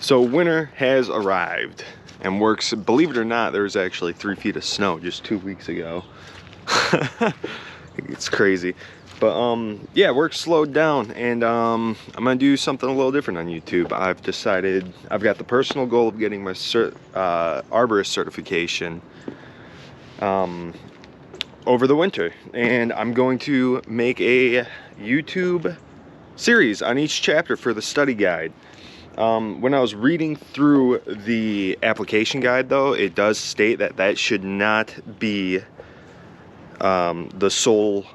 So winter has arrived and works, believe it or not, there was actually 3 feet of snow just 2 weeks ago. It's crazy. But yeah, work slowed down, and I'm gonna do something a little different on YouTube. I've decided, I've got the personal goal of getting my arborist certification over the winter, and I'm going to make a YouTube series on each chapter for the study guide. When I was reading through the application guide, though, it does state that that should not be the sole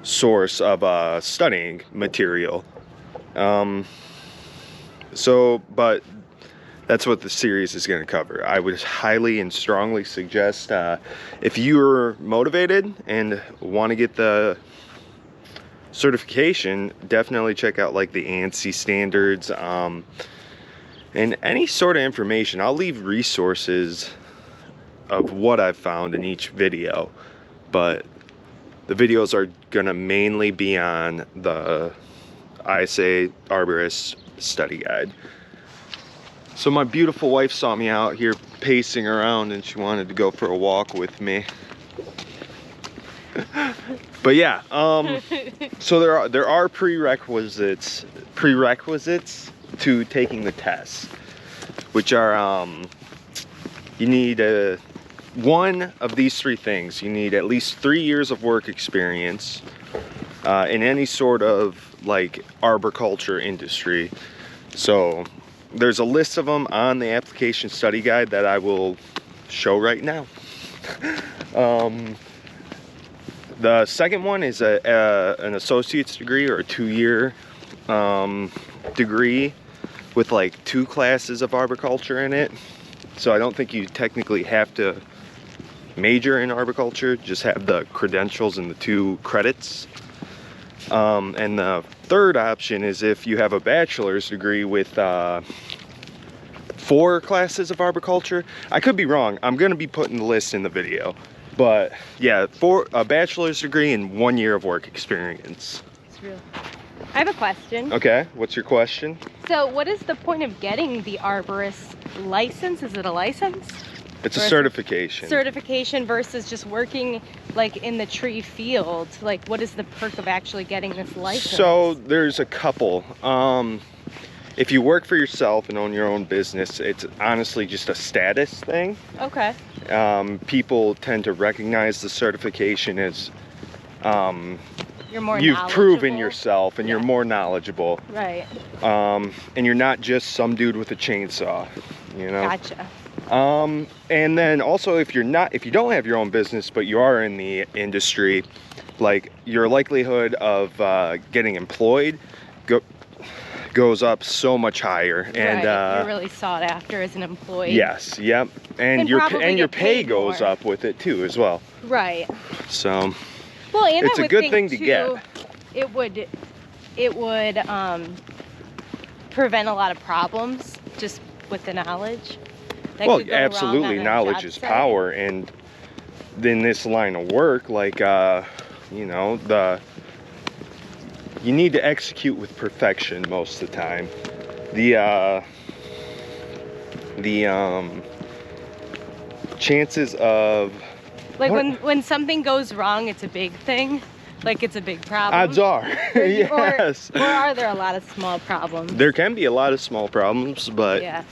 source of studying material. But that's what the series is going to cover. I would highly and strongly suggest, if you're motivated and want to get the certification, definitely check out like the ANSI standards, and any sort of information. I'll leave resources of what I've found in each video, but the videos are gonna mainly be on the ISA Arborist study guide. So my beautiful wife saw me out here pacing around, and she wanted to go for a walk with me. But yeah, so there are prerequisites to taking the test, which are you need one of these 3 things. You need at least 3 years of work experience in any sort of like arboriculture industry. So there's a list of them on the application study guide that I will show right now. The second one is an associate's degree, or a 2-year degree with like 2 classes of arboriculture in it. So I don't think you technically have to major in arboriculture, just have the credentials and the 2 credits. And the third option is if you have a bachelor's degree with 4 classes of arboriculture. I could be wrong. I'm going to be putting the list in the video. But yeah, a bachelor's degree and 1 year of work experience. It's real. I have a question. Okay, what's your question? So what is the point of getting the arborist license? Is it a license? It's a certification. Certification versus just working like in the tree field. Like, what is the perk of actually getting this license? So there's a couple. If you work for yourself and own your own business, it's honestly just a status thing. Okay. People tend to recognize the certification as you're more you've proven yourself and yeah. You're more knowledgeable. Right. And you're not just some dude with a chainsaw, you know? Gotcha. And then also if you don't have your own business, but you are in the industry, like your likelihood of getting employed goes up so much higher, and right. You're really sought after as an employee. Yes, yep, and your pay goes up with it too as well. Right. So, well, and it's a good thing to get. It would prevent a lot of problems just with the knowledge. Well, absolutely, knowledge is power, and in this line of work, like you know, you need to execute with perfection most of the time. The chances of like when something goes wrong, it's a big thing. Like, it's a big problem. Odds are, yes. Or are there a lot of small problems? There can be a lot of small problems, but yeah.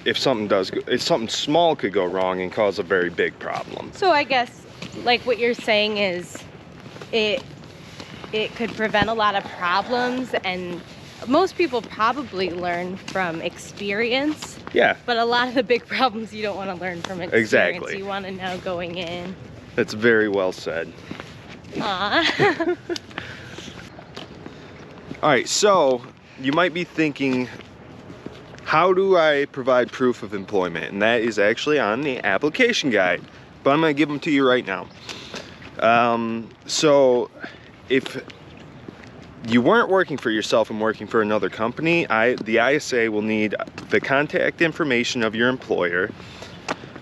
If something small could go wrong and cause a very big problem. So I guess, like, what you're saying is, it could prevent a lot of problems, and most people probably learn from experience. Yeah. But a lot of the big problems you don't want to learn from experience. Exactly. You want to know going in. That's very well said. Aww. All right, so you might be thinking, how do I provide proof of employment? And that is actually on the application guide, but I'm going to give them to you right now. So if you weren't working for yourself and working for another company, the ISA will need the contact information of your employer,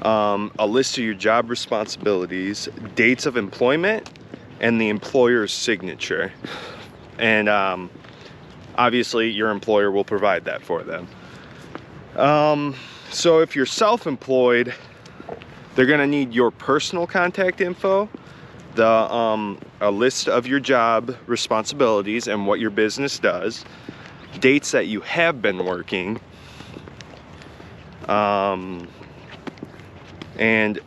a list of your job responsibilities, dates of employment, and the employer's signature. And Obviously, your employer will provide that for them. So if you're self-employed, they're gonna need your personal contact info, a list of your job responsibilities and what your business does, dates that you have been working, and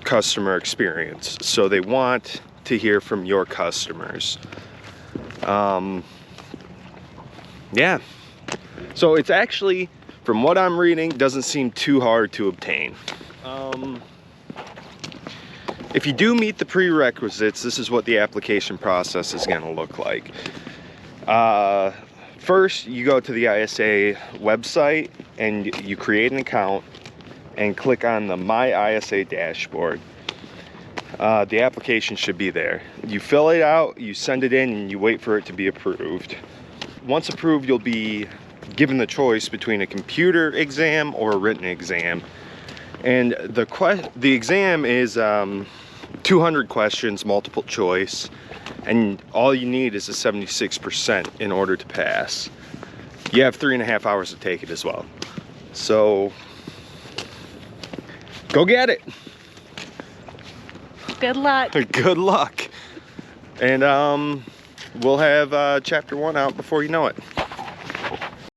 customer experience. So they want to hear from your customers. Yeah. So it's actually, from what I'm reading, doesn't seem too hard to obtain. If you do meet the prerequisites, this is what the application process is going to look like. First, you go to the ISA website and you create an account and click on the My ISA dashboard. The application should be there. You fill it out, you send it in, and you wait for it to be approved. Once approved, you'll be given the choice between a computer exam or a written exam. And the exam is 200 questions, multiple choice, and all you need is a 76% in order to pass. You have 3.5 hours to take it as well. So go get it. Good luck. Good luck. And we'll have chapter 1 out before you know it.